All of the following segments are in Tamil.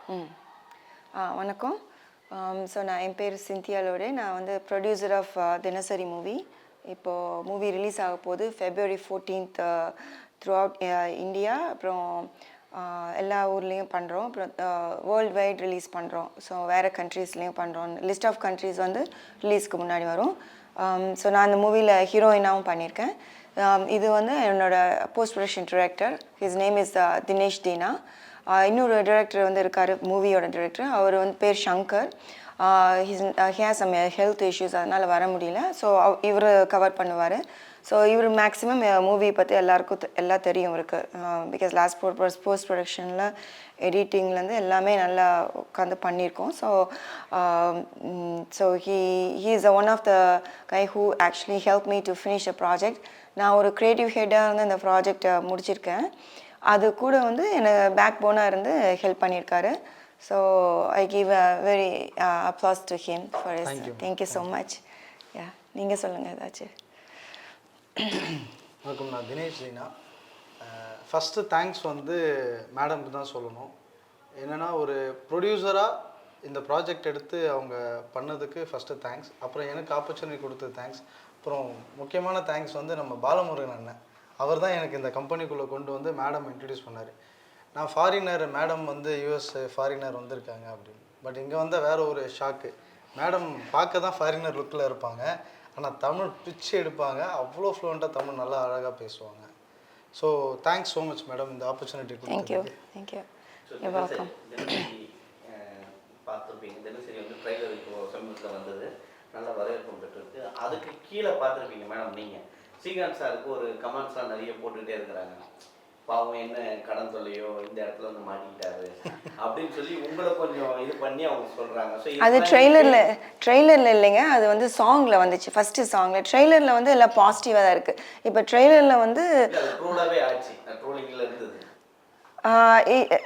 வணக்கம். ஸோ நான் என் பேர் சிந்தியா லோடே. நான் வந்து ப்ரொடியூசர் ஆஃப் தினசரி மூவி. இப்போது மூவி ரிலீஸ் ஆக போகுது February 14th through out India. அப்புறம் எல்லா ஊர்லேயும் பண்ணுறோம். அப்புறம் வேர்ல்டு வைட் ரிலீஸ் பண்ணுறோம். ஸோ வேறு கண்ட்ரீஸ்லேயும் பண்ணுறோம். லிஸ்ட் ஆஃப் கண்ட்ரீஸ் வந்து ரிலீஸ்க்கு முன்னாடி வரும். ஸோ நான் அந்த மூவியில் ஹீரோயினாகவும் பண்ணியிருக்கேன். இது வந்து என்னோட post production director. His name is Dinesh Dheena. இன்னொரு டிரெக்டர் வந்து இருக்கார், மூவியோட டிரெக்டர். அவர் வந்து பேர் Shankar. He has some health issues, அதனால் வர முடியல. ஸோ இவர் கவர் பண்ணுவார். ஸோ இவர் மேக்ஸிமம் மூவி பற்றி எல்லாருக்கும் எல்லாம் தெரியும் இவருக்கு. பிகாஸ் போஸ்ட் ப்ரொடக்ஷனில் எடிட்டிங்லேருந்து எல்லாமே நல்லா உட்காந்து பண்ணியிருக்கோம். So he is one of the guy who actually help me to finish a project. நான் ஒரு க்ரியேட்டிவ் ஹெட்டாக வந்து இந்த ப்ராஜெக்டை முடிச்சிருக்கேன். அது கூட வந்து எனக்கு பேக் போனாக இருந்து ஹெல்ப் பண்ணியிருக்காரு. So I give a very applause to him for his. Thank you so much. Yeah, நீங்கள் சொல்லுங்கள் ஏதாச்சும். வணக்கம், நான் தினேஷ் ஜீனா. ஃபஸ்ட்டு தேங்க்ஸ் வந்து மேடம்க்கு தான் சொல்லணும். என்னென்னா, ஒரு ப்ரொடியூசராக இந்த ப்ராஜெக்ட் எடுத்து அவங்க பண்ணதுக்கு ஃபஸ்ட்டு தேங்க்ஸ். அப்புறம் எனக்கு ஆப்பர்ச்சுனிட்டி கொடுத்தது தேங்க்ஸ். அப்புறம் முக்கியமான தேங்க்ஸ் வந்து நம்ம பாலமுருகன் அண்ணன். அவர் தான் எனக்கு இந்த கம்பெனிக்குள்ளே கொண்டு வந்து மேடம் இன்ட்ரடியூஸ் பண்ணார். நான் ஃபாரினர், மேடம் வந்து யூஎஸ் ஃபாரினர் வந்திருக்காங்க அப்படின்னு. பட் இங்கே வந்தால் வேறு ஒரு ஷாக்கு. மேடம் பார்க்க தான் ஃபாரினர் லுக்கில் இருப்பாங்க, ஆனால் தமிழ் பிச்சு எடுப்பாங்க. அவ்வளோ ஃப்ளூவெண்ட்டாக தமிழ் நல்லா அழகாக பேசுவாங்க. So thanks so much madam, இந்த ஆப்பர்ச்சுனிட்டி கொடுத்ததுக்கு. தேங்க்யூ. You welcome. பார்த்துருப்பீங்க, தினசரி வந்து ட்ரைலர் இப்போ சமீபத்தில் வந்தது, நல்ல வரவேற்பு பெற்றிருக்கு. அதுக்கு கீழே பார்த்துருப்பீங்க மேடம், நீங்கள் ஸ்ரீகாந்த் சாருக்கு ஒரு கமெண்ட்ஸ்லாம் நிறைய போட்டுக்கிட்டே இருக்கிறாங்க. பாவம் என்ன கடன் தொல்லையோ இந்த இடத்துல வந்து மாட்டிக்கிட்டாரு அப்படின்னு சொல்லி உங்களை கொஞ்சம் இது பண்ணி அவங்க சொல்கிறாங்க. ஸோ அது ட்ரெய்லரில் இல்லைங்க, அது வந்து சாங்கில் வந்துச்சு. ஃபஸ்ட்டு சாங்கில், ட்ரெய்லரில் வந்து எல்லாம் பாசிட்டிவாக தான் இருக்குது. இப்போ ட்ரெய்லரில் வந்து ட்ரோலாகவே ஆச்சு, ட்ரோலிங்கில் இருந்தது.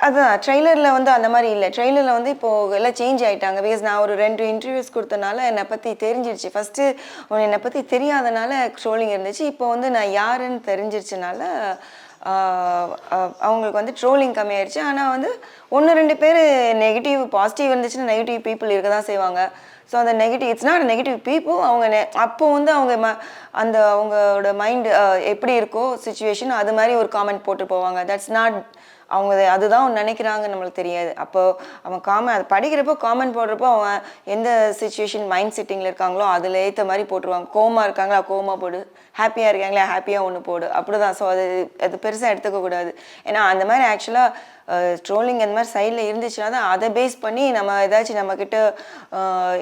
அதுதான் ட்ரெய்லரில் வந்து அந்த மாதிரி இல்லை. ட்ரெய்லரில் வந்து இப்போது எல்லாம் சேஞ்ச் ஆகிட்டாங்க. பிகாஸ் நான் ஒரு 2 இன்டர்வியூஸ் கொடுத்தனால என்னை பற்றி தெரிஞ்சிருச்சு. ஃபஸ்ட்டு என்னை பற்றி தெரியாதனால ட்ரோலிங் இருந்துச்சு. இப்போ வந்து நான் யாருன்னு தெரிஞ்சிருச்சுனால அவங்களுக்கு வந்து ட்ரோலிங் கம்மியாயிடுச்சு. ஆனால் வந்து 1-2 பேர் நெகட்டிவ், பாசிட்டிவ் இருந்துச்சுன்னா நெகட்டிவ் பீப்புள் இருக்க தான் செய்வாங்க. ஸோ அந்த negative, it's not negative people. அவங்க அப்போது வந்து அவங்க அந்த அவங்களோட மைண்டு எப்படி இருக்கோ சுச்சுவேஷன், அது மாதிரி ஒரு காமெண்ட் போட்டு போவாங்க. தட்ஸ் நாட் அவங்க அதுதான் அவங்க நினைக்கிறாங்க, நம்மளுக்கு தெரியாது. அப்போது அவன் அது படிக்கிறப்போ காமெண்ட் போடுறப்போ அவங்க எந்த சுச்சுவேஷன் மைண்ட் செட்டிங்கில் இருக்காங்களோ அதில் ஏற்ற மாதிரி போட்டுருவாங்க. கோமா இருக்காங்களா கோமா போடு, ஹாப்பியாக இருக்காங்களா ஹாப்பியாக ஒன்று போடு, அப்படி தான். ஸோ அது பெருசாக எடுத்துக்கக்கூடாது. ஏன்னா அந்த மாதிரி ஆக்சுவலாக ட்ரோலிங் அந்த மாதிரி சைடில் இருந்துச்சுன்னா தான் அதை பேஸ் பண்ணி நம்ம ஏதாச்சும் நம்மக்கிட்ட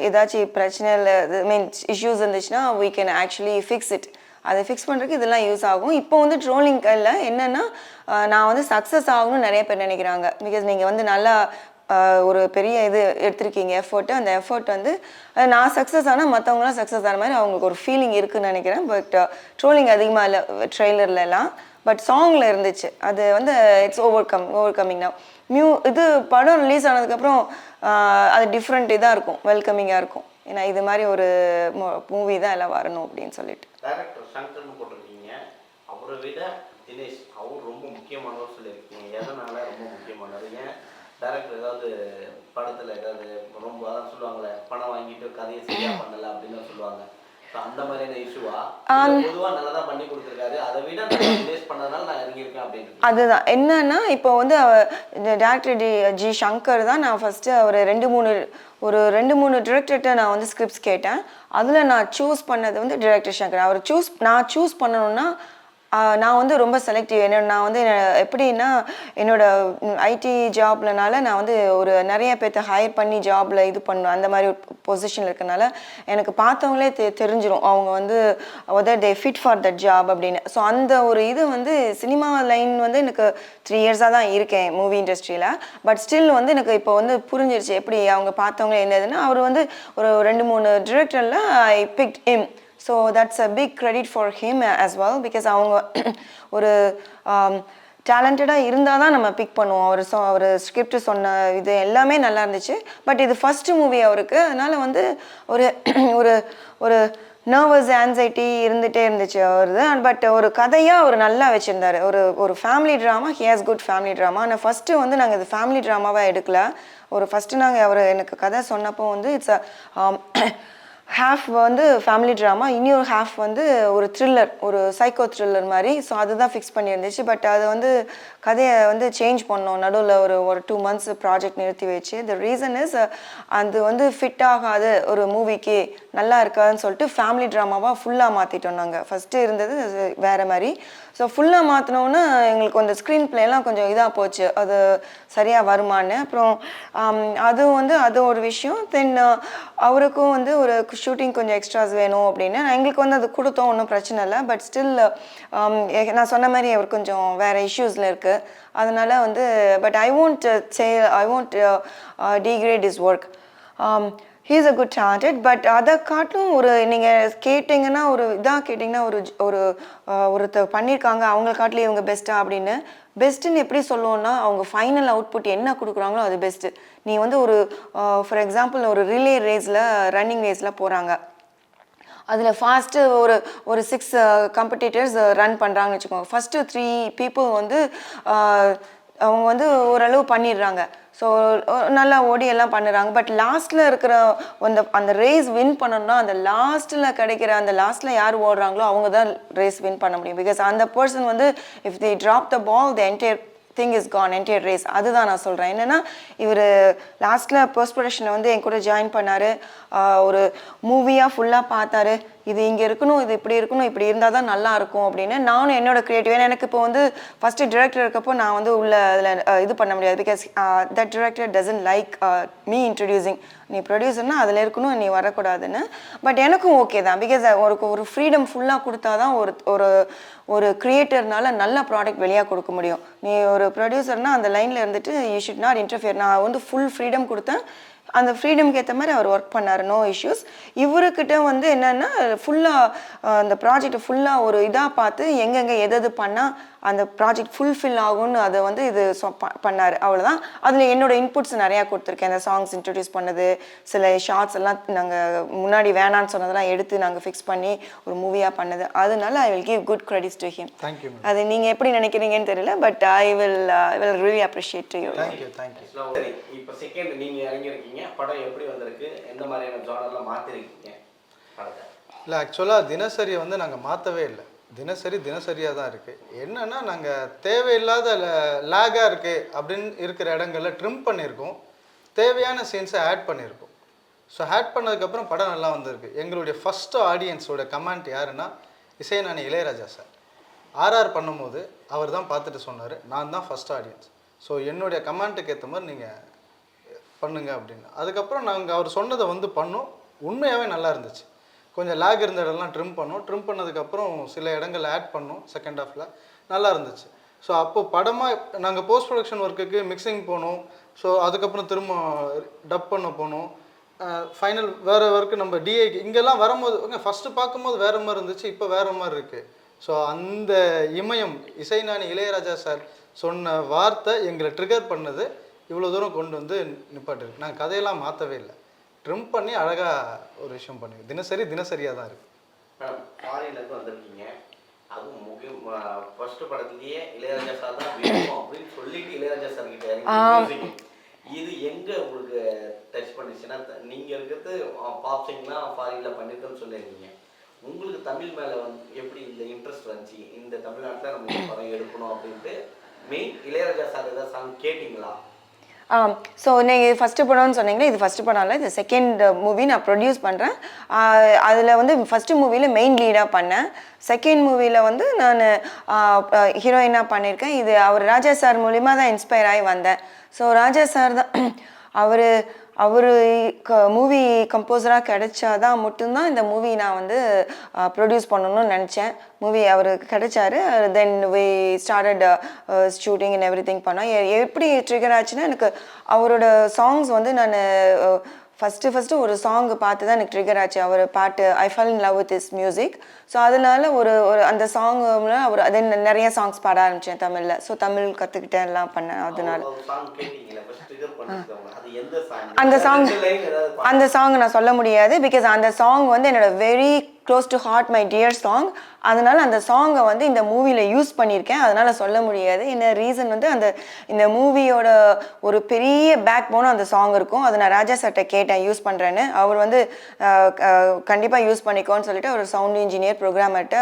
ஏதாச்சும் பிரச்சனை இல்லை, மீன்ஸ் இஷ்யூஸ் இருந்துச்சுன்னா we can actually fix it. அதை ஃபிக்ஸ் பண்ணுறதுக்கு இதெல்லாம் யூஸ் ஆகும். இப்போ வந்து ட்ரோலிங்கில் என்னென்னா, நான் வந்து சக்ஸஸ் ஆகணும்னு நிறைய பேர் நினைக்கிறாங்க. பிகாஸ் நீங்கள் வந்து நல்லா ஒரு பெரிய இது எடுத்திருக்கீங்க எஃபர்ட்டு. அந்த எஃபர்ட் வந்து நான் சக்ஸஸ் ஆனால் மற்றவங்களாம் சக்ஸஸ் ஆன மாதிரி அவங்களுக்கு ஒரு ஃபீலிங் இருக்குதுன்னு நினைக்கிறேன். பட் ட்ரோலிங் அதிகமாக இல்லை ட்ரெய்லர்லலாம். பட் சாங்கில் இருந்துச்சு. அது வந்து இட்ஸ் ஓவர் கம்மிங் தான். இது படம் ரிலீஸ் ஆனதுக்கப்புறம் அது டிஃப்ரெண்ட் இதாக இருக்கும், வெல்கமிங்காக இருக்கும். ஏன்னா இது மாதிரி ஒரு மூவி தான் எல்லாம் வரணும் அப்படின்னு சொல்லிட்டு. டைரக்டர் சங்கர்னு போட்டிருக்கீங்க, அவரை விட தினேஷ் அவர் ரொம்ப முக்கியமானவர் சொல்லியிருக்கீங்க. எதனால ரொம்ப முக்கியமானவர்? ஏன் டைரக்டர் ஏதாவது படத்தில் ஏதாவது ரொம்ப அதான் சொல்லுவாங்களே, பணம் வாங்கிட்டு கதையை சரியா பண்ணலை அப்படின்னு சொல்லுவாங்க. அந்த மாதிரியான இஷ்யூவா? பொதுவாக நல்லா தான் பண்ணி கொடுத்துருக்காரு, அதை விட தினேஷ் பண்ணதுனால நான் இறங்கியிருக்கேன் அப்படின்னு. அதுதான் என்னன்னா, இப்போ வந்து டைரக்டர் ஜி சங்கர் தான். நான் ஃபஸ்ட்டு அவர் 2-3 டிரெக்டர்கிட்ட நான் வந்து ஸ்கிரிப்ட்ஸ் கேட்டேன். அதில் நான் சூஸ் பண்ணது வந்து டிரெக்டர் சங்கர். நான் சூஸ் பண்ணணும்னா நான் வந்து ரொம்ப செலக்டிவ். நான் வந்து எப்படின்னா, என்னோட ஐடி ஜாப்லனால நான் வந்து ஒரு நிறைய பேர்த்த ஹையர் பண்ணி ஜாபில் இது பண்ணணும், அந்த மாதிரி ஒரு பொசிஷனில் இருக்கனால எனக்கு பார்த்தவங்களே தெரிஞ்சிடும் அவங்க வந்து whether they fit for that job அப்படின்னு. ஸோ அந்த ஒரு இது வந்து சினிமா லைன் வந்து எனக்கு 3 இயர்ஸாக தான் இருக்கேன் மூவி இண்டஸ்ட்ரியில். பட் ஸ்டில் வந்து எனக்கு இப்போ வந்து புரிஞ்சிருச்சு எப்படி அவங்க பார்த்தவங்களே என்னதுன்னா. அவர் வந்து ஒரு 2-3 டிரெக்டரில் I picked him. So that's a big credit for him as well. Because அவங்க ஒரு டேலண்டடாக இருந்தால் தான் நம்ம பிக் பண்ணுவோம். அவர் ஸ்கிரிப்ட் சொன்ன இது எல்லாமே நல்லா இருந்துச்சு. பட் இது ஃபஸ்ட்டு மூவி அவருக்கு. அதனால் வந்து ஒரு ஒரு நர்வஸ் ஆன்சைட்டி இருந்துகிட்டே இருந்துச்சு அவருது. பட் ஒரு கதையாக அவர் நல்லா வச்சுருந்தார். ஒரு family drama, he has good family drama. ஆனால் ஃபஸ்ட்டு வந்து நாங்கள் இது ஃபேமிலி ட்ராமாவாக எடுக்கல. ஃபஸ்ட்டு நாங்கள் அவர் எனக்கு கதை சொன்னப்போ வந்து இட்ஸ் ஹாஃப் வந்து ஃபேமிலி ட்ராமா, இன்னொரு ஹாஃப் வந்து ஒரு த்ரில்லர், ஒரு சைக்கோ த்ரில்லர் மாதிரி. ஸோ அதுதான் ஃபிக்ஸ் பண்ணியிருந்துச்சு. பட் அதை வந்து கதையை வந்து சேஞ்ச் பண்ணோம் நடுவில் ஒரு 2 months ப்ராஜெக்ட் நிறுத்தி வச்சு. த ரீசன் இஸ் அது வந்து ஃபிட் ஆகாது ஒரு மூவிக்கு, நல்லா இருக்காதுன்னு சொல்லிட்டு ஃபேமிலி ட்ராமாவாக ஃபுல்லாக மாற்றிட்டோம் நாங்கள். ஃபஸ்ட்டு இருந்தது வேறு மாதிரி. ஸோ ஃபுல்லாக மாற்றினோன்னு எங்களுக்கு அந்த ஸ்க்ரீன் பிளேலாம் கொஞ்சம் இதாக போச்சு, அது சரியாக வருமானு. அப்புறம் அது ஒரு விஷயம். தென் அவருக்கும் வந்து ஒரு ஷூட்டிங் கொஞ்சம் எக்ஸ்ட்ராஸ் வேணும் அப்படின்னு எங்களுக்கு வந்து அது கொடுத்தோம், ஒன்றும் பிரச்சனை இல்லை. பட் ஸ்டில் நான் சொன்ன மாதிரி அவர் கொஞ்சம் வேறு இஷ்யூஸில் இருக்குது. அதனால வந்து but I won't degrade his work. He is a good talented. But அதை காட்டும் நீங்கள் கேட்டிங்கன்னா கேட்டிங்கன்னா ஒருத்தர் பண்ணியிருக்காங்க, அவங்கள காட்டிலே இவங்க பெஸ்ட்டா அப்படின்னு. பெஸ்ட்டுன்னு எப்படி சொல்லுவோன்னா அவங்க ஃபைனல் அவுட்புட் என்ன கொடுக்குறாங்களோ அது பெஸ்ட்டு. நீ வந்து ஃபார் எக்ஸாம்பிள் ஒரு ரிலே ரேஸில், ரன்னிங் ரேஸில் போகிறாங்க. அதில் ஃபாஸ்ட்டு ஒரு 6 காம்படிட்டர்ஸ் ரன் பண்ணுறாங்கன்னு வச்சுக்கோங்க. ஃபஸ்ட்டு 3 people வந்து அவங்க வந்து ஓரளவு பண்ணிடுறாங்க. ஸோ நல்லா ஓடி எல்லாம் பண்ணுறாங்க. பட் லாஸ்ட்டில் இருக்கிற அந்த ரேஸ் வின் பண்ணணும்னா அந்த லாஸ்ட்டில் யார் ஓடுறாங்களோ அவங்க தான் ரேஸ் வின் பண்ண முடியும். பிகாஸ் அந்த பர்சன் வந்து if they drop the ball, the entire thing is gone, entire race. அதுதான் நான் சொல்கிறேன். என்னென்னா இவர் லாஸ்ட்டில் போஸ்ட் ப்ரொடக்ஷனில் வந்து என் கூட ஜாயின் பண்ணார். ஒரு மூவியாக ஃபுல்லாக பார்த்தாரு, இது இங்கே இருக்கணும், இது இப்படி இருக்கணும், இப்படி இருந்தால் தான் நல்லா இருக்கும் அப்படின்னு. நானும் என்னோட க்ரியேட்டிவ், ஏன்னா எனக்கு இப்போ வந்து ஃபஸ்ட்டு டிரெக்டர் இருக்கப்போ நான் வந்து அதில் இது பண்ண முடியாது. Because that director doesn't like me introducing, நீ ப்ரொடியூசர்னா அதில் இருக்கணும், நீ வரக்கூடாதுன்னு. பட் எனக்கும் ஓகே தான். பிகாஸ் ஒரு ஃப்ரீடம் ஃபுல்லாக கொடுத்தா தான் ஒரு க்ரியேட்டர்னால நல்ல ப்ராடக்ட் வெளியாக கொடுக்க முடியும். நீ ஒரு ப்ரொடியூசர்னால் அந்த லைனில் இருந்துட்டு யூ ஷுட் நாட் இன்டர்ஃபியர். நான் வந்து ஃபுல் ஃப்ரீடம் கொடுத்தேன், அந்த ஃப்ரீடம்க்கு ஏற்ற மாதிரி அவர் ஒர்க் பண்ணார், நோ இஷ்யூஸ். இவருக்கிட்ட வந்து என்னென்னா ஃபுல்லாக அந்த ப்ராஜெக்டை ஃபுல்லாக ஒரு இதாக பார்த்து எங்கெங்கே எது பண்ணால் அந்த ப்ராஜெக்ட் ஃபுல்ஃபில் ஆகும்னு அதை வந்து பண்ணார், அவ்வளோதான். அதில் என்னோட இன்புட்ஸ் நிறையா கொடுத்துருக்கேன். அந்த சாங்ஸ் இன்ட்ரடியூஸ் பண்ணது, சில ஷார்ட்ஸ் எல்லாம் நாங்கள் முன்னாடி வேணான்னு சொன்னதெல்லாம் எடுத்து நாங்கள் ஃபிக்ஸ் பண்ணி ஒரு மூவியாக பண்ணது. அதனால I will give good credits to him. Thank you. அது நீங்கள் எப்படி நினைக்கிறீங்கன்னு தெரியல, but I will really appreciate to you. Thank you. சரி, இப்போ செகண்ட் நீங்கள் இறங்கியிருக்கீங்க, படம் எப்படி வந்திருக்கு, எந்த மாதிரியான ஜானர்லாம் மாற்றிருக்கீங்க படத்தை? இல்லை, ஆக்சுவலாக தினசரியை வந்து நாங்கள் மாற்றவே இல்லை. தினசரியாக தான் இருக்குது. என்னென்னா நாங்கள் தேவையில்லாத லேகாக இருக்குது அப்படின்னு இருக்கிற இடங்களில் ட்ரிம் பண்ணியிருக்கோம், தேவையான சீன்ஸை ஆட் பண்ணியிருக்கோம். ஸோ ஆட் பண்ணதுக்கப்புறம் படம் நல்லா வந்திருக்கு. எங்களுடைய ஃபஸ்ட்டு ஆடியன்ஸோட கமெண்ட் யாருன்னா இசைஞானி இளையராஜா சார். ஆர்ஆர் பண்ணும்போது அவர் தான் பார்த்துட்டு சொன்னார், நான் தான் ஃபஸ்ட் ஆடியன்ஸ், ஸோ என்னுடைய கமெண்ட்டுக்கு ஏற்ற மாதிரி நீங்கள் பண்ணுங்க அப்படின்னு. அதுக்கப்புறம் நாங்கள் அவர் சொன்னதை வந்து பண்ணோம், உண்மையாகவே நல்லா இருந்துச்சு. கொஞ்சம் லேக் இருந்த இடம்லாம் ட்ரிம் பண்ணதுக்கப்புறம் சில இடங்கள் ஆட் பண்ணோம் செகண்ட் ஹாஃபில், நல்லா இருந்துச்சு. ஸோ அப்போ படமாக நாங்கள் போஸ்ட் ப்ரொடக்ஷன் ஒர்க்குக்கு மிக்சிங் போனோம். ஸோ அதுக்கப்புறம் திரும்ப டப் பண்ண போனோம். ஃபைனல் வேறு ஒர்க்கு நம்ம டிஐக்கு இங்கெல்லாம் வரும்போது ஃபஸ்ட்டு பார்க்கும்போது வேறு மாதிரி இருந்துச்சு, இப்போ வேறு மாதிரி இருக்குது. ஸோ அந்த இமயம் இசைஞானி இளையராஜா சார் சொன்ன வார்த்தை எங்களை ட்ரிகர் பண்ணது, இவ்வளோ தூரம் கொண்டு வந்து நிப்பாட்டிருக்கு. நாங்கள் கதையெல்லாம் மாற்றவே இல்லை, ட்ரிம் பண்ணி அழகாக ஒரு விஷயம் பண்ணி தினசரியாக தான் இருக்குது. மேடம், ஃபாரின்லேருந்து வந்திருக்கீங்க, அதுவும் முக்கியம் ஃபர்ஸ்ட் படத்துலேயே இளையராஜா சார் தான் வேணும் அப்படின்னு சொல்லிட்டு இளையராஜா சார் கிட்ட இறங்கி இது எங்கே உங்களுக்கு டச் பண்ணிச்சுன்னா, நீங்கள் இருக்கிறது பாப்சிங்லாம் ஃபாரினில் பண்ணியிருக்கேன்னு சொல்லியிருக்கீங்க, உங்களுக்கு தமிழ் மேலே வந்து எப்படி இந்த இன்ட்ரெஸ்ட் வந்துச்சு, இந்த தமிழ்நாட்டில் நம்ம படம் எடுக்கணும் அப்படின்ட்டு மெயின் இளையராஜா சார் ஏதாவது சாங் கேட்டிங்களா? ஸோ நீங்கள் ஃபஸ்ட்டு படம்னு சொன்னீங்களே, இது ஃபஸ்ட்டு படம் இல்லை, இது செகண்ட் மூவி நான் ப்ரொடியூஸ் பண்ணுறேன். அதில் வந்து ஃபஸ்ட்டு மூவியில் மெயின் லீடாக பண்ணேன், செகண்ட் மூவியில் வந்து நான் ஹீரோயினாக பண்ணியிருக்கேன். இது அவர் ராஜா சார் மூலிமா தான் இன்ஸ்பயர் ஆகி வந்தேன். ஸோ ராஜா சார் தான் அவர் மூவி கம்போசராக கிடைச்சாதான் மட்டும்தான் இந்த மூவி நான் வந்து ப்ரொடியூஸ் பண்ணணும்னு நினச்சேன். மூவி அவருக்கு கிடைச்சாரு. Then we started shooting and everything பண்ணோம். எப்படி ட்ரிகர் ஆச்சுன்னா, எனக்கு அவரோட சாங்ஸ் வந்து நான் ஃபஸ்ட்டு ஒரு சாங் பார்த்து தான் எனக்கு ட்ரிகர் ஆச்சு. அவர் பாட்டு I fell in love with his music. So அதனால ஒரு அந்த சாங்கில் அவர் அதே நிறைய சாங்ஸ் பாட ஆரம்பித்தேன் தமிழில். ஸோ தமிழ் கற்றுக்கிட்டேன், எல்லாம் பண்ணேன். அதனால அந்த சாங் நான் சொல்ல முடியாது. பிகாஸ் அந்த சாங் வந்து என்னோட very close to heart my dear song. அதனால அந்த சாங்கை வந்து இந்த மூவியில் யூஸ் பண்ணியிருக்கேன். அதனால் சொல்ல முடியாது. என்ன ரீசன் வந்து இந்த மூவியோட ஒரு பெரிய பேக் போனும் அந்த சாங் இருக்கும். அதை நான் ராஜா சார்ட்ட கேட்டேன் யூஸ் பண்ணுறேன்னு. அவர் வந்து கண்டிப்பாக யூஸ் பண்ணிக்கோன்னு சொல்லிட்டு ஒரு சவுண்ட் இன்ஜினியர் ப்ரோக்ராமர்கிட்ட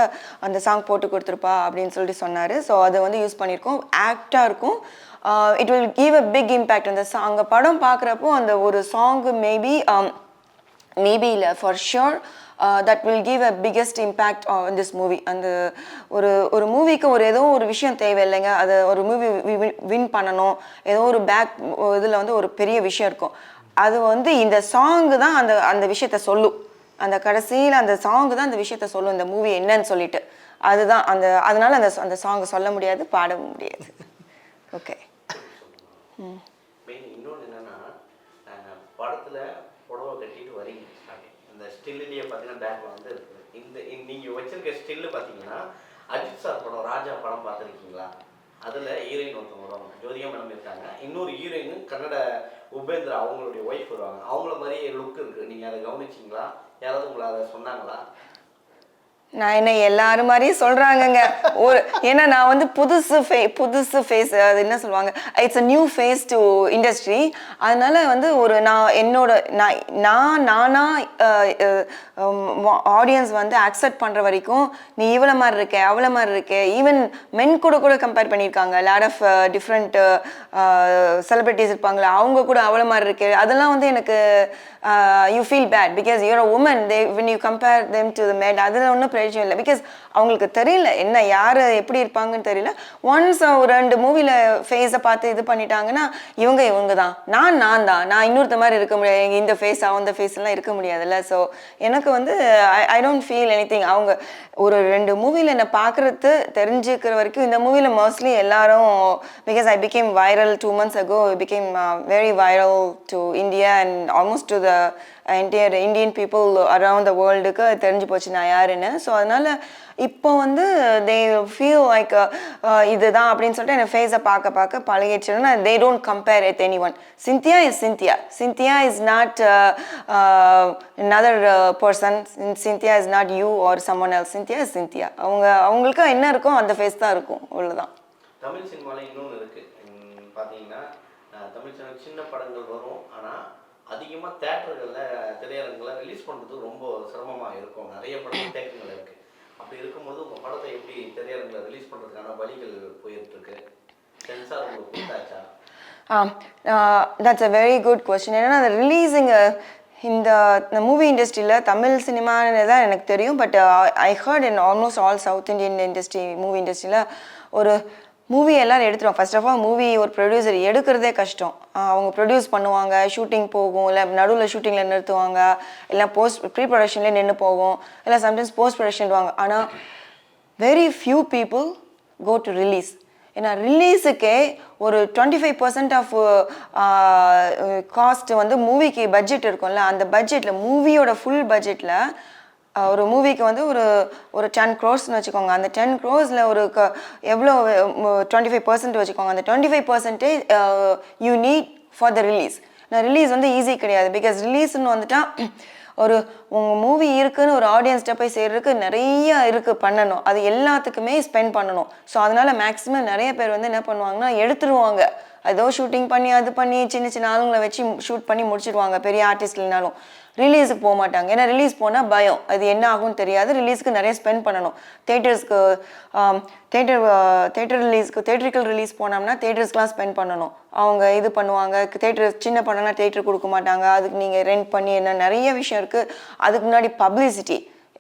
அந்த சாங் போட்டு கொடுத்துருப்பா அப்படின்னு சொல்லிட்டு சொன்னார். ஸோ அதை வந்து யூஸ் பண்ணியிருக்கோம். ஆக்டாக இருக்கும். It will give a big impact. அந்த சாங் படம் பார்க்குறப்போ அந்த ஒரு சாங்கு மேபி இல்லை for sure that will give a biggest impact on this movie. அந்த ஒரு மூவிக்கு ஏதோ ஒரு விஷயம் தேவை இல்லைங்க. அதை ஒரு மூவி வின் பண்ணணும், ஏதோ ஒரு பேக் இதில் வந்து ஒரு பெரிய விஷயம் இருக்கும். அது வந்து இந்த சாங்கு தான் அந்த விஷயத்த சொல்லும். அந்த கடைசியில் அந்த சாங்கு தான் அந்த விஷயத்த சொல்லும், இந்த மூவி என்னன்னு சொல்லிட்டு. அதுதான் அதனால அந்த சாங் சொல்ல முடியாது, பாடவும் முடியாது. ஓகே. இன்னொன்று என்னன்னா, படத்தில் புடவை கட்டிட்டு வரீங்க, இந்த ஸ்டில்லையே பார்த்தீங்கன்னா பேக்கில் வந்து இருக்குது. நீங்கள் வச்சிருக்க ஸ்டில்லு பார்த்தீங்கன்னா அஜித் சார் படம் ராஜா படம் பார்த்துருக்கீங்களா? அதில் ஹீரோயின் ஒருத்தவங்க வருவாங்க, ஜோதிகா மேடம் இருக்காங்க. இன்னொரு ஹீரோயின் கன்னட உபேந்திரா, அவங்களுடைய ஒய்ஃப் வருவாங்க. அவங்கள மாதிரியே லுக் இருக்குது. நீங்கள் அதை கவனிச்சிங்களா? யாராவது உங்களை அதை சொன்னாங்களா? நான் என்ன எல்லாரும் மாதிரியும் சொல்கிறாங்கங்க. ஏன்னா நான் வந்து புதுசு ஃபேஸ், அது என்ன சொல்லுவாங்க, it's a new face to industry. அதனால வந்து ஆடியன்ஸ் வந்து அக்செப்ட் பண்ணுற வரைக்கும் நீ இவ்வளோ மாதிரி இருக்க அவ்வளோ மாதிரி இருக்க. ஈவன் மென் கூட கம்பேர் பண்ணியிருக்காங்க. லாட் ஆஃப் டிஃப்ரெண்ட் செலிபிரிட்டிஸ் இருப்பாங்களே, அவங்க கூட அவ்வளோ மாதிரி இருக்கு. அதெல்லாம் வந்து எனக்கு you feel bad because you're a woman. when you compare them to the men, அதில் ஒன்றும் பிரச்சனை இல்லை. பிகாஸ் அவங்களுக்கு தெரியல என்ன யார் எப்படி இருப்பாங்கன்னு தெரியல. ஒன்ஸ் ஒரு 2 மூவியில் ஃபேஸை பார்த்து இது பண்ணிட்டாங்கன்னா இவங்க தான், நான் இன்னொருத்த மாதிரி இருக்க முடியாது, இந்த ஃபேஸ் அந்த ஃபேஸ்லாம் இருக்க முடியாதுல்ல. ஸோ எனக்கு வந்து ஐ டோன்ட் ஃபீல் எனிதிங். அவங்க ஒரு 2 மூவியில் என்னை பார்க்குறது தெரிஞ்சுக்கிற வரைக்கும், இந்த மூவியில் மோஸ்ட்லி எல்லாரும், because I became viral 2 months ago, I became very viral to India and almost to the entire Indian people around the world-க்கு தெரிஞ்சு போச்சு நான் யாருன்னு. ஸோ அதனால் இப்போ வந்து they feel like இதுதான் அப்படின்னு சொல்லிட்டு என் ஃபேஸை பார்க்க பழகிடுச்சுன்னா they don't compare with anyone. Cynthia is Cynthia. Cynthia is not another person. Cynthia is not you or someone else. Cynthia is Cynthia. அவங்களுக்கு என்ன இருக்கோ அந்த ஃபேஸ் தான் இருக்கும், அவ்வளோதான். தமிழ் சினிமாவில் இன்னொன்று இருக்குது பார்த்தீங்கன்னா, தமிழ் சினிமா சின்ன படங்கள் வரும், ஆனால் அதிகமாக திரையரங்களில் ரிலீஸ் பண்ணுறது ரொம்ப சிரமமாக இருக்கும். நிறைய படங்கள் தேட்டர்கள் இருக்குது. அப்படி இருக்கும்போது உங்கள் படத்தை எப்படி திரையரங்கில் ரிலீஸ் பண்ணுறதுக்கான வழிகள் போயிட்டுருக்கு? சென்சார் உங்களுக்கு கொடுத்தாச்சா? That's a very good question. ஏன்னா அந்த ரிலீஸிங் இந்த மூவி இண்டஸ்ட்ரியில் தமிழ் சினிமான்னு தான் எனக்கு தெரியும். But I heard in almost all south Indian industry, movie இண்டஸ்ட்ரியில் ஒரு மூவி எல்லோரும் எடுத்துருவாங்க. ஃபர்ஸ்ட் ஆஃப் ஆல் மூவி ஒரு ப்ரொடியூசர் எடுக்கிறதே கஷ்டம். அவங்க ப்ரொடியூஸ் பண்ணுவாங்க, ஷூட்டிங் போகும், இல்லை நடுவில் ஷூட்டிங்கில் நிறுத்துவாங்க, இல்லை ப்ரீ ப்ரொடக்ஷன்லேயே நின்று போகும், இல்லை சம்டைம்ஸ் போஸ்ட் ப்ரொடக்ஷன்வாங்க. ஆனால் very few people go to release. ஏன்னா ரிலீஸுக்கே ஒரு 25% ஆஃப் காஸ்ட் வந்து மூவிக்கு பட்ஜெட் இருக்கும்ல, அந்த பட்ஜெட்டில் மூவியோட ஃபுல் பட்ஜெட்டில் ஒரு மூவிக்கு வந்து ஒரு 10 crores-னு வச்சுக்கோங்க. அந்த 10 crores-ல எவ்வளோ 25% வச்சுக்கோங்க. அந்த 25% you need for the release. நான் ரிலீஸ் வந்து ஈஸி கிடையாது. பிகாஸ் ரிலீஸ்ன்னு வந்துட்டா உங்கள் மூவி இருக்குன்னு ஒரு ஆடியன்ஸ்கிட்ட போய் சேர்றதுக்கு நிறைய இருக்குது பண்ணணும். அது எல்லாத்துக்குமே ஸ்பெண்ட் பண்ணணும். ஸோ அதனால் மேக்ஸிமம் நிறைய பேர் வந்து என்ன பண்ணுவாங்கன்னா எடுத்துருவாங்க. ஏதோ ஷூட்டிங் பண்ணி அது பண்ணி சின்ன ஆளுங்களை வச்சு ஷூட் பண்ணி முடிச்சிடுவாங்க, பெரிய ஆர்டிஸ்ட் இல்லைனாலும். ரிலீஸுக்கு போக மாட்டாங்க. ஏன்னா ரிலீஸ் போனால் பயம், அது என்ன ஆகும்னு தெரியாது. ரிலீஸ்க்கு நிறைய ஸ்பெண்ட் பண்ணணும். தேட்டர்ஸ்க்கு தேட்டரிக்கல் ரிலீஸ் போனோம்னா தேட்டர்ஸ்க்கெலாம் ஸ்பெண்ட் பண்ணணும். அவங்க இது பண்ணுவாங்க. தேட்டர் சின்ன படம்னா தேட்டர் கொடுக்க மாட்டாங்க. அதுக்கு நீங்கள் ரெண்ட் பண்ணி என்ன நிறைய விஷயம் இருக்குது. அதுக்கு முன்னாடி publicity,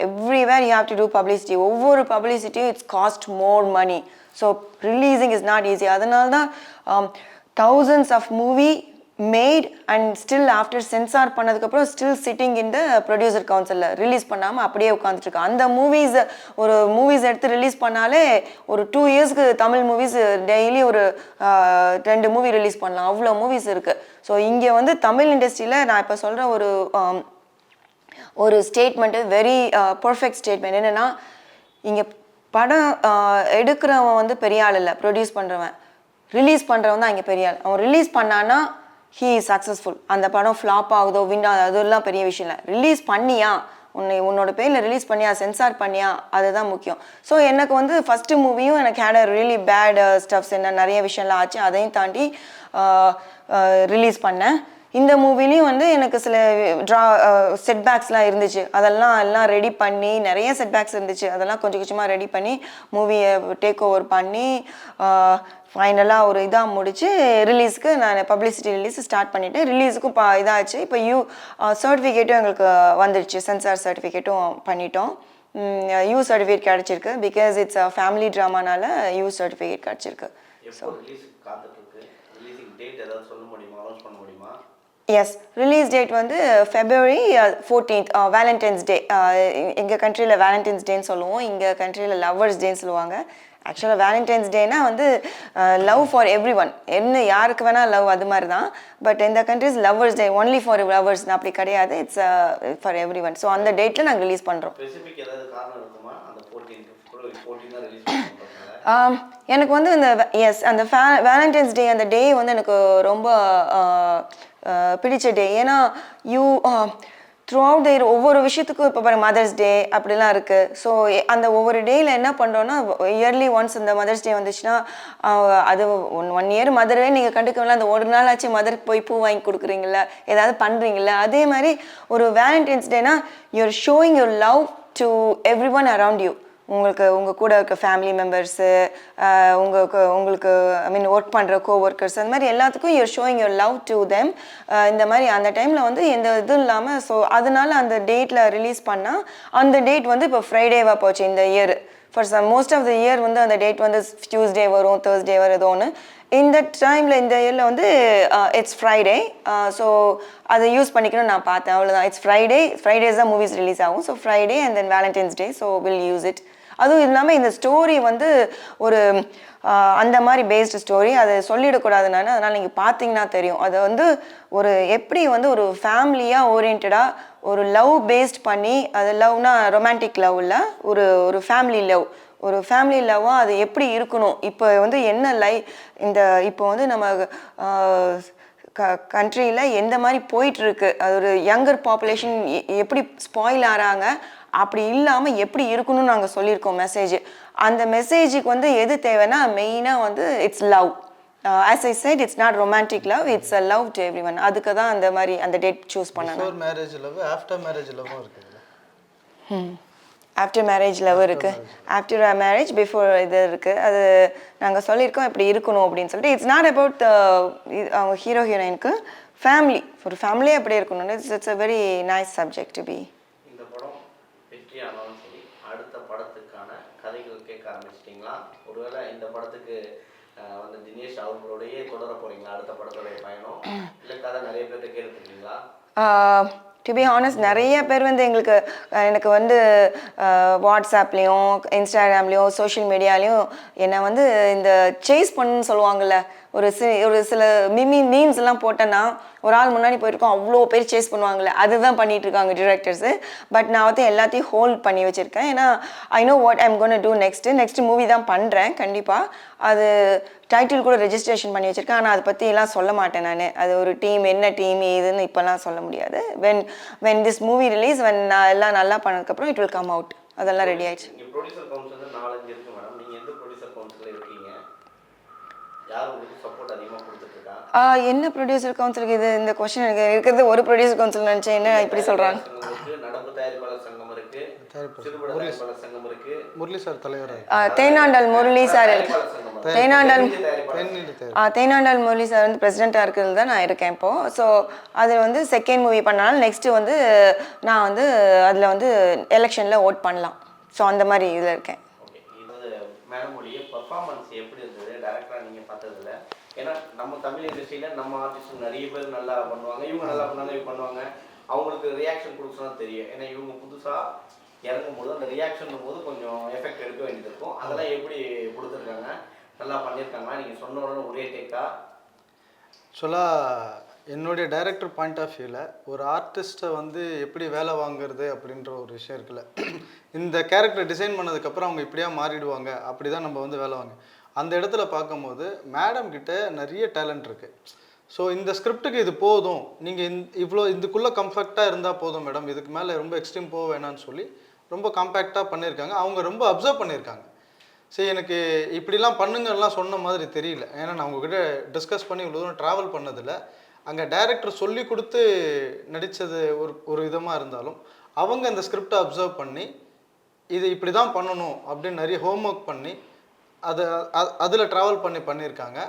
everywhere you have to do publicity. ஒவ்வொரு பப்ளிசிட்டியும் it's cost more money. So releasing is not easy. அதனால தான் thousands of movie made and still after censor பண்ணதுக்கப்புறம் still sitting in the producer கவுன்சிலில் ரிலீஸ் பண்ணாமல் அப்படியே உட்காந்துட்ருக்கு. அந்த மூவிஸ் எடுத்து ரிலீஸ் பண்ணாலே ஒரு 2 yearsக்கு தமிழ் மூவிஸ் டெய்லி ஒரு 2 மூவி ரிலீஸ் பண்ணலாம், அவ்வளோ மூவிஸ் இருக்குது. ஸோ இங்கே வந்து தமிழ் இண்டஸ்ட்ரியில் நான் இப்போ சொல்கிற ஒரு ஸ்டேட்மெண்ட்டு வெரி பர்ஃபெக்ட் ஸ்டேட்மெண்ட். என்னென்னா, இங்கே படம் எடுக்கிறவன் வந்து பெரிய ஆள் இல்லை, ப்ரொடியூஸ் பண்ணுறவன். ரிலீஸ் பண்ணுறவன் தான் இங்கே பெரிய ஆள். அவன் ரிலீஸ் பண்ணான்னா ஹீ இஸ் சக்ஸஸ்ஃபுல். அந்த படம் ஃப்ளாப் ஆகுதோ வின் ஆகுதோ அதெல்லாம் பெரிய விஷயம் இல்லை. ரிலீஸ் பண்ணியா உன்னோட பேரில் ரிலீஸ் பண்ணியா சென்சார் பண்ணியா அதுதான் முக்கியம். ஸோ எனக்கு வந்து ஃபஸ்ட்டு மூவியும் எனக்கு had a really bad stuffs என்ன நிறைய விஷயம்லாம் ஆச்சு, அதையும் தாண்டி ரிலீஸ் பண்ணேன். இந்த மூவிலையும் வந்து எனக்கு சில செட்பேக்ஸ்லாம் இருந்துச்சு, அதெல்லாம் ரெடி பண்ணி, நிறைய செட்பேக்ஸ் இருந்துச்சு, அதெல்லாம் கொஞ்சம் கொஞ்சமாக ரெடி பண்ணி மூவியை டேக் ஓவர் பண்ணி ஃபைனலாக ஒரு இதாக முடிச்சு ரிலீஸுக்கு நான் பப்ளிசிட்டி ரிலீஸ் ஸ்டார்ட் பண்ணிவிட்டேன். ரிலீஸுக்கும் இதாச்சு. இப்போ சர்டிஃபிகேட்டும் எங்களுக்கு வந்துடுச்சு, சென்சார் சர்டிஃபிகேட்டும் பண்ணிட்டோம். யூ சர்டிஃபிகேட் கிடச்சிருக்கு, பிகாஸ் இட்ஸ் ஃபேமிலி ட்ராமானால யூ சர்டிஃபிகேட் கிடச்சிருக்கு. எப்போ ரிலீஸுக்கு காத்துட்ருக்கு? ரிலீஸிங் டேட் ஏதாவது சொல்ல முடியுமா, அனௌன்ஸ் பண்ண முடியுமா? எஸ், ரிலீஸ் டேட் வந்து February 14th, வேலண்டைன்ஸ் டே. எங்கள் கண்ட்ரியில் வேலண்டைன்ஸ் டேன்னு சொல்லுவோம், இங்கே கண்ட்ரியில் லவ்வர்ஸ் டேன்னு சொல்லுவாங்க. ஆக்சுவலாக வேலண்டைன்ஸ் டேனா வந்து லவ் ஃபார் எவ்ரி ஒன், என்ன யாருக்கு வேணால் லவ் அது மாதிரி தான். பட் இந்த countries lovers day only for lovers அப்படி கிடையாது, it's for every one. So அந்த டேட்டில் நாங்கள் ரிலீஸ் பண்ணுறோம். ஸ்பெசிஃபிக் ஏதாவது காரணம் இருக்குமா அந்த 14 தான் ரிலீஸ் பண்ணுறதுனால? எனக்கு வந்து இந்த அந்த வேலண்டைன்ஸ் டே அந்த டே வந்து எனக்கு ரொம்ப பிடிச்ச டே. ஏன்னா த்ரூ அவுட் த இயர் ஒவ்வொரு விஷயத்துக்கும் இப்போ பாருங்கள் மதர்ஸ் டே அப்படிலாம் இருக்குது. ஸோ அந்த ஒவ்வொரு டேயில் என்ன பண்ணுறோன்னா இயர்லி ஒன்ஸ் இந்த மதர்ஸ் டே வந்துச்சுன்னா அது 1 இயர் மதரே நீங்கள் கண்டுக்கல, அந்த ஒரு நாள் ஆச்சு மதருக்கு போய் பூ வாங்கி கொடுக்குறீங்களா, ஏதாவது பண்ணுறீங்களா. அதே மாதிரி ஒரு வேலண்டைன்ஸ் டேனா you're showing your love to everyone around you. உங்கள் கூட இருக்க ஃபேமிலி மெம்பர்ஸு, உங்களுக்கு ஐ மீன் ஒர்க் பண்ணுற கோஒர்க்கர்ஸ், அந்த மாதிரி எல்லாத்துக்கும் you are showing your love to them. இந்த மாதிரி அந்த டைமில் வந்து எந்த இதுவும் இல்லாமல், ஸோ அதனால அந்த டேட்டில் ரிலீஸ் பண்ணால் அந்த டேட் வந்து இப்போ ஃப்ரைடேவாக போச்சு இந்த year. For most of the year வந்து அந்த டேட் வந்து டியூஸ்டே வரும், தேர்ஸ்டே வரும், ஏதோ ஒன்று. இந்த டைமில் இந்த இயரில் வந்து இட்ஸ் ஃப்ரைடே. ஸோ அதை யூஸ் பண்ணிக்கணும்னு நான் பார்த்தேன், அவ்வளோதான். இட்ஸ் ஃப்ரைடேஸ் தான் மூவிஸ் ரிலீஸ் ஆகும். So Friday and then Valentine's day, so will use it. அதுவும் இல்லாமல் இந்த ஸ்டோரி வந்து ஒரு அந்த மாதிரி பேஸ்டு ஸ்டோரி, அதை சொல்லிடக்கூடாது நான், அதனால் நீங்கள் பார்த்தீங்கன்னா தெரியும். அது வந்து ஒரு எப்படி வந்து ஒரு ஃபேமிலியாக ஓரியன்டாக ஒரு லவ் பேஸ்ட் பண்ணி, அது லவ்னா ரொமான்டிக் லவ் இல்லை, ஒரு ஃபேமிலி லவ், ஒரு ஃபேமிலி லவ்வாக அது எப்படி இருக்கணும். இப்போ வந்து என்ன இப்போ வந்து நம்ம கண்ட்ரியில் எந்த மாதிரி போயிட்டுருக்கு, அது ஒரு யங்கர் பாப்புலேஷன் எப்படி ஸ்பாயில் ஆகிறாங்க, அப்படி இல்லாமல் எப்படி இருக்கணும்னு நாங்கள் சொல்லியிருக்கோம் மெசேஜ். அந்த மெசேஜுக்கு வந்து எது தேவைன்னா மெயினாக வந்து it's love. As I said, it's not romantic love, it's a love to everyone. அதுக்கு தான் அந்த மாதிரி அந்த டேட் சூஸ் பண்ணேன். Before marriage love, after marriage லவ்வும் இருக்குதுல்ல? ஆஃப்டர் மேரேஜ் லவ் இருக்குது, ஆஃப்டர் மேரேஜ் பிஃபோர் இது இருக்குது. அது நாங்கள் சொல்லியிருக்கோம் எப்படி இருக்கணும் அப்படின்னு சொல்லிட்டு. இட்ஸ் நாட் அபவுட் அவங்க ஹீரோ ஹீரோயினுக்கு, ஃபேமிலி, ஒரு ஃபேமிலியே எப்படி இருக்கணும்னு. It's a very nice subject to be. இந்த படம் வெற்றி ஆனாலும் சரி, அடுத்த படத்துக்கான கதைகள் கேட்க ஆரம்பிச்சிட்டிங்களா? ஒருவேளை இந்த படத்துக்கு வந்து தினேஷ் அவர்களோடையே தொடர போகிறீங்களா அடுத்த படத்தோடைய பயணம், இல்லை கதை நிறைய பேர்கிட்ட கேட்டுருக்கீங்களா? டு பி ஹானஸ்ட், நிறைய பேர் வந்து எனக்கு வந்து வாட்ஸ்அப்லேயும் இன்ஸ்டாகிராம்லேயும் சோஷியல் மீடியாலேயும் என்னை வந்து இந்த சேஸ் பண்ணுன்னு சொல்லுவாங்கள்ல, ஒரு சில மீம்ஸ் எல்லாம் போட்டேன்னா ஒரு ஆள் முன்னாடி போயிருக்கோம், அவ்வளோ பேர் சேஸ் பண்ணுவாங்கள்ல, அதுதான் பண்ணிட்டு இருக்காங்க டிரெக்டர்ஸு. பட் நான் வந்து எல்லாத்தையும் ஹோல்ட் பண்ணி வச்சுருக்கேன். ஏன்னா I know what I'm gonna do next movie தான் பண்ணுறேன் கண்டிப்பாக. அது டைட்டில் கூட ரெஜிஸ்ட்ரேஷன் பண்ணி வச்சுருக்கேன், ஆனால் அதை பற்றி எல்லாம் சொல்ல மாட்டேன் நான். அது ஒரு டீம், என்ன டீம் இதுன்னு இப்போல்லாம் சொல்ல முடியாது. when this movie release, நான் எல்லாம் நல்லா பண்ணதுக்கப்புறம் it will come out. அதெல்லாம் ரெடி ஆயிடுச்சு. நீங்கள் ப்ரொடியூசர் கவுன்சில் 4-5 இருக்கு மேடம், நீங்கள் எந்த ப்ரொடியூசர் கவுன்சிலில் இருக்கீங்க? யார் உங்களுக்கு சப்போர்ட் அதிகமாக கொடுத்துட்ருக்கா? என்ன ப்ரொடியூசர் கவுன்சிலுக்கு இந்த கொஸ்டின் எனக்கு இருக்கிறது ஒரு ப்ரொடியூசர் கவுன்சில் நினச்சேன், என்ன இப்படி சொல்கிறாங்க? நடப்பு தயாரிப்பாளர் சங்கம் இருக்கு, சிறுபட தயாரிப்பாளர் சங்கம் இருக்கு, முரளி சார் தலைவர், தேனாண்டால் முரளி சார், தேனாண்டால் முரளி சார் வந்து பிரசிடெண்ட்டாக இருக்கிறது தான் நான் இருக்கேன் இப்போது. ஸோ அதில் வந்து செகண்ட் மூவி பண்ணாலும் நெக்ஸ்ட்டு வந்து நான் வந்து அதில் வந்து எலெக்ஷனில் ஓட் பண்ணலாம். ஸோ அந்த மாதிரி இதில் இருக்கேன். ஓகே, இது மேடமுடைய பர்ஃபார்மன்ஸ் எப்படி இருந்தது டேரக்டராக நீங்கள் பார்த்ததில்ல? ஏன்னா நம்ம தமிழ் இண்டஸ்ட்ரியில் நம்ம ஆர்டிஸ்ட் நிறைய பேர் நல்லா பண்ணுவாங்க, இவங்க நல்லா பண்ணாங்க, இவங்க பண்ணுவாங்க, அவங்களுக்கு ரியாக்ஷன் கொடுக்கணும்னா தெரியும். ஏன்னா இவங்க புதுசாக இறங்கும் போது அந்த ரியாக்ஷன் போது கொஞ்சம் எஃபெக்ட் எடுக்க வேண்டியது இருக்கும். அதெல்லாம் எப்படி கொடுத்துருக்காங்க, நல்லா பண்ணியிருக்காங்களா? நீங்கள் சொன்ன உடனே ஒரே டேக்கா? ஆக்சுவலாக என்னுடைய டைரக்டர் பாயிண்ட் ஆஃப் வியூவில் ஒரு ஆர்டிஸ்ட்டை வந்து எப்படி வேலை வாங்குறது அப்படின்ற ஒரு விஷயம் இருக்குல்ல, இந்த கேரக்டர் டிசைன் பண்ணதுக்கப்புறம் அவங்க இப்படியா மாறிடுவாங்க, அப்படி தான் நம்ம வந்து வேலை வாங்க. அந்த இடத்துல பார்க்கும்போது மேடம் கிட்ட நிறைய டேலண்ட் இருக்குது. ஸோ இந்த ஸ்கிரிப்டுக்கு இது போதும், நீங்கள் இவ்வளோ இதுக்குள்ளே கம்ஃபர்ட்டாக இருந்தால் போதும் மேடம், இதுக்கு மேலே ரொம்ப எக்ஸ்ட்ரீம் போக வேணாம்னு சொல்லி ரொம்ப காம்பேக்டாக பண்ணியிருக்காங்க. அவங்க ரொம்ப அப்சர்வ் பண்ணியிருக்காங்க. சரி எனக்கு இப்படிலாம் பண்ணுங்கலாம் சொன்ன மாதிரி தெரியல. ஏன்னா நான் உங்ககிட்ட டிஸ்கஸ் பண்ணி இவ்வளோ தூரம் ட்ராவல் பண்ணதில்ல. அங்கே டைரக்டர் சொல்லி கொடுத்து நடித்தது ஒரு விதமாக இருந்தாலும் அவங்க அந்த ஸ்கிரிப்டை அப்சர்வ் பண்ணி இது இப்படி தான் பண்ணணும் அப்படின்னு நிறைய ஹோம்ஒர்க் பண்ணி அதில் ட்ராவல் பண்ணியிருக்காங்க.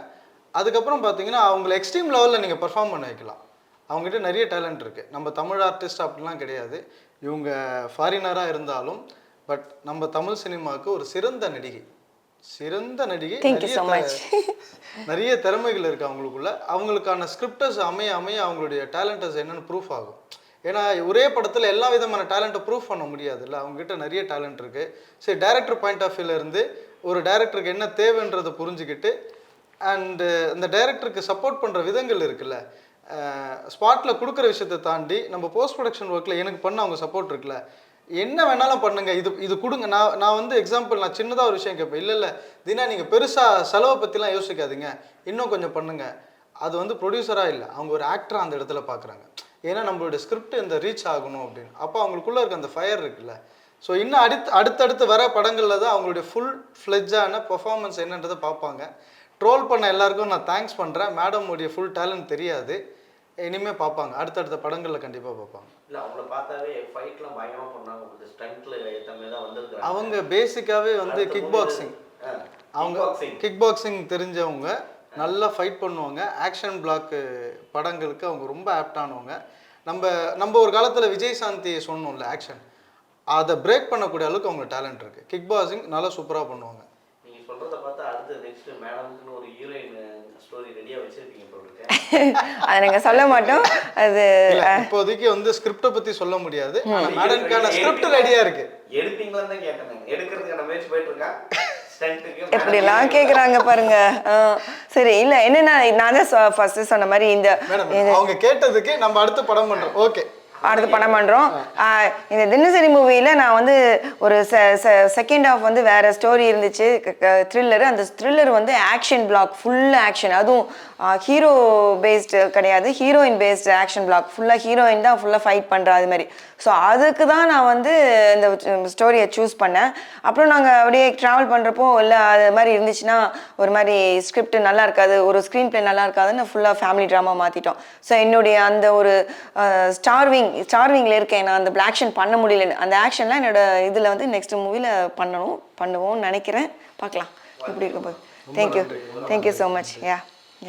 அதுக்கப்புறம் பார்த்தீங்கன்னா அவங்கள எக்ஸ்ட்ரீம் லெவலில் நீங்கள் பெர்ஃபார்ம் பண்ண வைக்கலாம். அவங்ககிட்ட நிறைய டேலண்ட் இருக்குது. நம்ம தமிழ் ஆர்டிஸ்ட் அப்படிலாம் கிடையாது. இவங்க ஃபாரினராக இருந்தாலும் பட் நம்ம தமிழ் சினிமாவுக்கு ஒரு சிறந்த நடிகை. நிறைய திறமைகள் இருக்குது அவங்களுக்குள்ள. அவங்களுக்கான ஸ்கிரிப்டர்ஸ் அமைய அவங்களுடைய டேலண்டஸ் என்னென்னு ப்ரூஃப் ஆகும். ஏன்னா ஒரே படத்தில் எல்லா விதமான டேலண்ட்டை ப்ரூஃப் பண்ண முடியாதுல்ல. அவங்ககிட்ட நிறைய டேலண்ட் இருக்குது. சரி டைரக்டர் பாயிண்ட் ஆஃப் வியூலேருந்து ஒரு டைரக்டருக்கு என்ன தேவைன்றதை புரிஞ்சுக்கிட்டு அண்டு அந்த டைரக்டருக்கு சப்போர்ட் பண்ணுற விதங்கள் இருக்குல்ல, ஸ்பாட்டில் கொடுக்குற விஷயத்தை தாண்டி நம்ம போஸ்ட் ப்ரொடக்ஷன் ஒர்க்கில் எனக்கு பண்ண அவங்க சப்போர்ட் இருக்குல்ல, என்ன வேணாலும் பண்ணுங்க, இது கொடுங்க. நான் வந்து எக்ஸாம்பிள் நான் சின்னதாக ஒரு விஷயம் கேட்பேன். இல்லை தினா நீங்கள் பெருசாக செலவை பற்றிலாம் யோசிக்காதீங்க, இன்னும் கொஞ்சம் பண்ணுங்கள். அது வந்து ப்ரொடியூசராக இல்லை, அவங்க ஒரு ஆக்டராக அந்த இடத்துல பார்க்குறாங்க. ஏன்னா நம்மளுடைய ஸ்கிரிப்ட் இந்த ரீச் ஆகணும் அப்படின்னு. அப்போ அவங்களுக்குள்ளே இருக்க அந்த ஃபயர் இருக்குல்ல. ஸோ இன்னும் அடுத்தடுத்து வர படங்களில் தான் அவங்களுடைய ஃபுல் ஃப்ளெட்ஜான பெர்ஃபார்மன்ஸ் என்னன்றதை பார்ப்பாங்க. ட்ரோல் பண்ண எல்லாருக்கும் நான் தேங்க்ஸ் பண்ணுறேன். மேடம் உடைய ஃபுல் டேலண்ட் தெரியாது, இனிமேல் பார்ப்பாங்க. அடுத்தடுத்த படங்களில் கண்டிப்பாக பார்ப்பாங்க. இல்லை அவங்கள பார்த்தாவே ஃபைட்லாம் பயங்கரமாக பண்ணாங்க. ஸ்டண்ட்டில் ஏற்றமே தான் வந்திருக்காங்க. அவங்க பேசிக்காகவே வந்து கிக் பாக்ஸிங் தெரிஞ்சவங்க, நல்லா ஃபைட் பண்ணுவாங்க. ஆக்ஷன் பிளாக்கு படங்களுக்கு அவங்க ரொம்ப ஆப்டானவங்க. நம்ம ஒரு காலத்தில் விஜய் சாந்தி சொன்னோம்ல ஆக்ஷன், அதை பிரேக் பண்ணக்கூடிய அளவுக்கு அவங்க டேலண்ட் இருக்குது. கிக் பாக்ஸிங் நல்லா சூப்பராக பண்ணுவாங்க. நீங்கள் சொல்கிறத பார்த்தா அடுத்து நெக்ஸ்ட் மேடம்க்குன்னு ஒரு ஹீரோயின் ஸ்டோரி ரெடியாக வச்சுருப்பீங்க போட்டுருக்கேன். அதை நாங்கள் சொல்ல மாட்டோம். அது இப்போதைக்கு வந்து ஸ்கிரிப்டை பற்றி சொல்ல முடியாது. மேடம்க்கான ஸ்கிரிப்ட் ரெடியாக இருக்குது. எடுப்பீங்களான்னு தான் கேட்டேன். எடுக்கிறதுக்கான முயற்சி போயிட்டு இருக்கேன். எப்படிலாம் கேட்குறாங்க பாருங்க. சரி இல்லை என்னென்னா நான் தான் ஃபர்ஸ்ட் சொன்ன மாதிரி இந்த அவங்க கேட்டதுக்கு நம்ம அடுத்த படம் பண்ணுறோம். ஓகே அடுத்து படம் பண்ணுறோம். இந்த தினசரி மூவியில் நான் வந்து ஒரு செகண்ட் ஹாஃப் வந்து வேறு ஸ்டோரி இருந்துச்சு, த்ரில்லரு. அந்த த்ரில்லர் வந்து ஆக்ஷன் பிளாக், ஃபுல் ஆக்ஷன். அதுவும் ஹீரோ பேஸ்டு கிடையாது, ஹீரோயின் பேஸ்டு ஆக்ஷன் பிளாக். ஃபுல்லாக ஹீரோயின் தான் ஃபுல்லாக ஃபைட் பண்ணுறா அது மாதிரி. ஸோ அதுக்கு தான் நான் வந்து இந்த ஸ்டோரியை சூஸ் பண்ணேன். அப்புறம் நாங்கள் அப்படியே ட்ராவல் பண்ணுறப்போ இல்லை அது மாதிரி இருந்துச்சுன்னா ஒரு மாதிரி ஸ்கிரிப்ட் நல்லா இருக்காது, ஒரு ஸ்க்ரீன் பிளே நல்லா இருக்காதுன்னு ஃபுல்லாக ஃபேமிலி ட்ராமா மாற்றிட்டோம். ஸோ என்னுடைய அந்த ஒரு ஸ்டார்விங்கில் இருக்கேன் நான், அந்த ஆக்ஷன் பண்ண முடியல. அந்த ஆக்ஷன்லாம் என்னோட இதில் வந்து நெக்ஸ்ட் மூவியில் பண்ணுவோம்னு நினைக்கிறேன். பார்க்கலாம் எப்படி இருக்கும் போது. Thank you so much. யா.